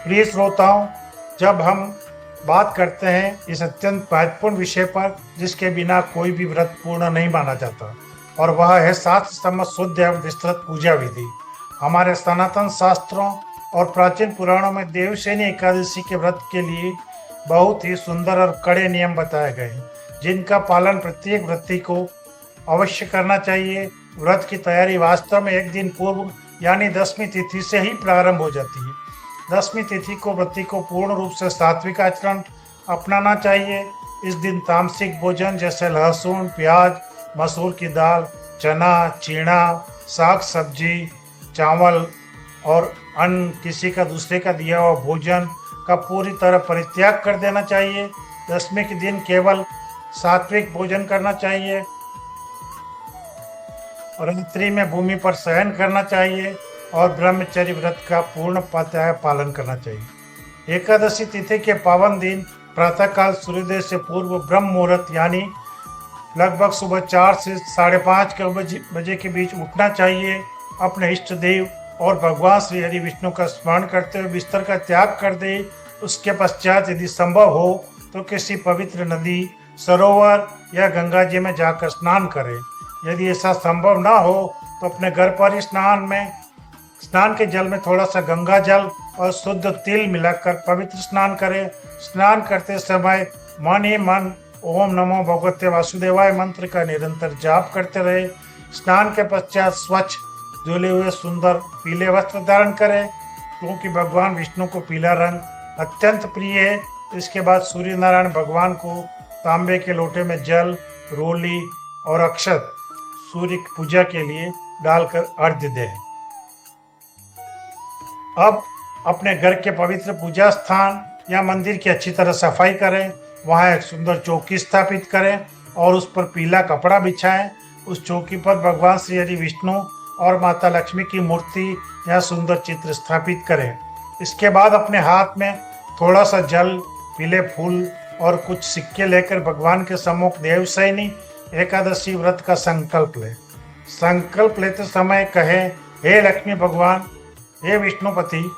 प्रिय श्रोताओं, जब हम बात करते हैं इस अत्यंत महत्वपूर्ण विषय पर जिसके बिना कोई भी व्रत पूर्ण नहीं माना जाता, और वह है शास्त्र सम्मत शुद्ध एवं विस्तृत पूजा विधि। हमारे सनातन शास्त्रों और प्राचीन पुराणों में देवशयनी एकादशी के व्रत के लिए बहुत ही सुंदर और कड़े नियम बताए गए हैं, जिनका पालन प्रत्येक व्रती को अवश्य करना चाहिए। व्रत की तैयारी वास्तव में एक दिन पूर्व यानी 10वीं तिथि से ही प्रारंभ हो जाती है। 10वीं तिथि को व्रती को पूर्ण रूप से सात्विक आचरण अपनाना चाहिए। इस दिन तामसिक भोजन जैसे लहसुन, प्याज, मसूर की दाल, चना, चीना, साग सब्जी, चावल और अन्न किसी का दूसरे का दिया हुआ भोजन का पूरी तरह परित्याग कर देना चाहिए। 10वीं के दिन केवल सात्विक भोजन करना चाहिए और रात्रि में भूमि पर शयन करना चाहिए और ब्रह्मचर्य व्रत का पूर्ण पालन करना चाहिए। एकादशी तिथि के पावन दिन प्रातःकाल सूर्योदय से पूर्व ब्रह्म मुहूर्त यानी लगभग सुबह 4 से 5:30 बजे के बीच उठना चाहिए। अपने इष्ट देव और भगवान श्री हरि विष्णु का स्मरण करते हुए बिस्तर का त्याग कर दे। उसके पश्चात यदि संभव हो तो किसी पवित्र नदी, सरोवर या गंगा जी में जाकर स्नान करें। यदि ऐसा संभव ना हो तो अपने घर पर ही स्नान के जल में थोड़ा सा गंगा जल और शुद्ध तिल मिलाकर पवित्र स्नान करें। स्नान करते समय मन ही मन ओम नमो भगवते वासुदेवाय मंत्र का निरंतर जाप करते रहे। स्नान के पश्चात स्वच्छ धुले हुए सुंदर पीले वस्त्र धारण करें, क्योंकि भगवान विष्णु को पीला रंग अत्यंत प्रिय है। इसके बाद सूर्य नारायण भगवान को तांबे के लोटे में जल, रोली और अक्षत सूर्य की पूजा के लिए डालकर अर्घ्य दें। अब अपने घर के पवित्र पूजा स्थान या मंदिर की अच्छी तरह सफाई करें। वहाँ एक सुंदर चौकी स्थापित करें और उस पर पीला कपड़ा बिछाएं। उस चौकी पर भगवान श्री हरि विष्णु और माता लक्ष्मी की मूर्ति या सुंदर चित्र स्थापित करें। इसके बाद अपने हाथ में थोड़ा सा जल, पीले फूल और कुछ सिक्के लेकर भगवान के सम्मुख देवशयनी एकादशी व्रत का संकल्प लें। संकल्प लेते समय कहें, हे लक्ष्मी भगवान, हे विष्णुपति,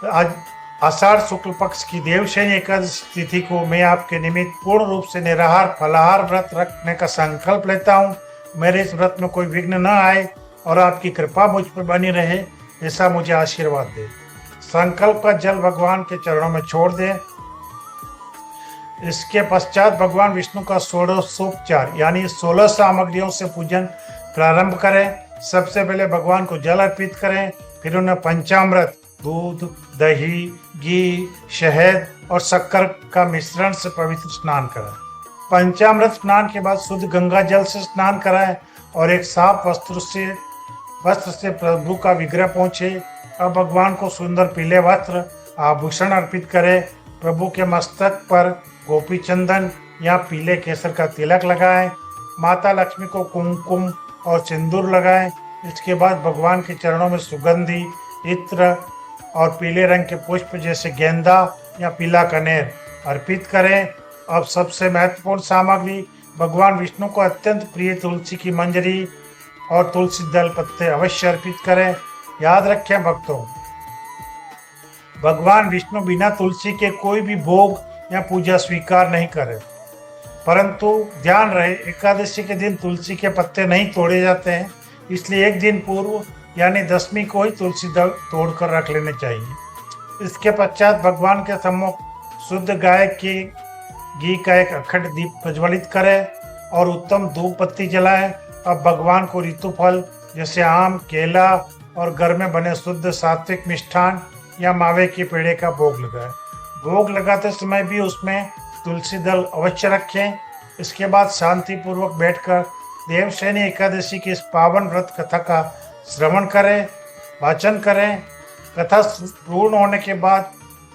आज आषाढ़ शुक्ल पक्ष की देवशयनी एकादशी तिथि को मैं आपके निमित्त पूर्ण रूप से निराहार फलाहार व्रत रखने का संकल्प लेता हूँ। मेरे इस व्रत में कोई विघ्न न आए और आपकी कृपा मुझ पर बनी रहे, ऐसा मुझे आशीर्वाद दे। संकल्प का जल भगवान के चरणों में छोड़ दें। इसके पश्चात भगवान विष्णु का षोडशोपचार यानी 16 सामग्रियों से पूजन प्रारंभ करें। सबसे पहले भगवान को जल अर्पित करें, फिर उन्हें पंचामृत, दूध, दही, घी, शहद और शक्कर का मिश्रण से पवित्र स्नान कराएं। पंचामृत स्नान के बाद शुद्ध गंगा जल से स्नान कराएं और एक साफ वस्त्र से प्रभु का विग्रह पहुँचे। अब भगवान को सुंदर पीले वस्त्र, आभूषण अर्पित करें। प्रभु के मस्तक पर गोपी चंदन या पीले केसर का तिलक लगाएं। माता लक्ष्मी को कुमकुम और सिंदूर लगाएं। इसके बाद भगवान के चरणों में सुगंधी इत्र और पीले रंग के पुष्प जैसे गेंदा या पीला कनेर अर्पित करें। अब सबसे महत्वपूर्ण सामग्री, भगवान विष्णु को अत्यंत प्रिय तुलसी की मंजरी और तुलसी दल पत्ते अवश्य अर्पित करें। याद रखें भक्तों, भगवान विष्णु बिना तुलसी के कोई भी भोग या पूजा स्वीकार नहीं करें। परंतु ध्यान रहे, एकादशी के दिन तुलसी के पत्ते नहीं तोड़े जाते हैं, इसलिए एक दिन पूर्व यानी 10वीं को ही तुलसी दल तोड़कर रख लेने चाहिए। इसके पश्चात भगवान के सम्मुख शुद्ध गाय के घी का एक अखंड दीप प्रज्वलित करें और उत्तम धूप बत्ती जलाएं। अब भगवान को ऋतु फल जैसे आम, केला और घर में बने शुद्ध सात्विक मिष्ठान या मावे के पेड़े का भोग लगाएं। भोग लगाते समय भी उसमें तुलसी दल अवश्य रखें। इसके बाद शांति पूर्वक बैठकर देवशयनी एकादशी की इस पावन व्रत कथा का श्रवण करें, वाचन करें। कथा पूर्ण होने के बाद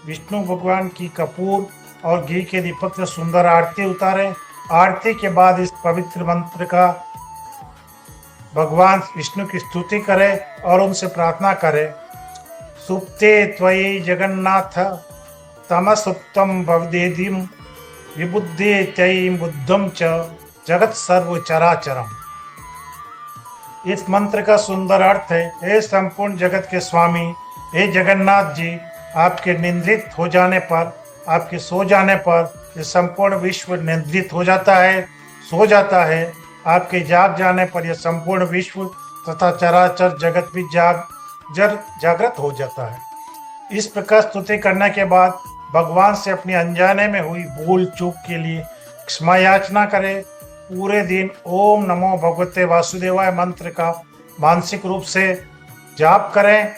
विष्णु भगवान की कपूर और घी के दीपक से सुंदर आरती उतारें। आरती के बाद इस पवित्र मंत्र का भगवान विष्णु की स्तुति करें और उनसे प्रार्थना करें। सुप्ते त्वयि जगन्नाथ तमसुप्तम भवदेदिम विबुद्धे तयि बुद्धम च जगत सर्व चराचरम। इस मंत्र का सुंदर अर्थ है, हे संपूर्ण जगत के स्वामी, हे जगन्नाथ जी, आपके निंद्रित हो जाने पर, आपके सो जाने पर ये संपूर्ण विश्व निंद्रित हो जाता है, सो जाता है। आपके जाग जाने पर यह संपूर्ण विश्व तथा चराचर जगत भी जागृत हो जाता है। इस प्रकार स्तुति करने के बाद भगवान से अपनी अनजाने में हुई भूल चूक के लिए क्षमा याचना करें। पूरे दिन ओम नमो भगवते वासुदेवाय मंत्र का मानसिक रूप से जाप करें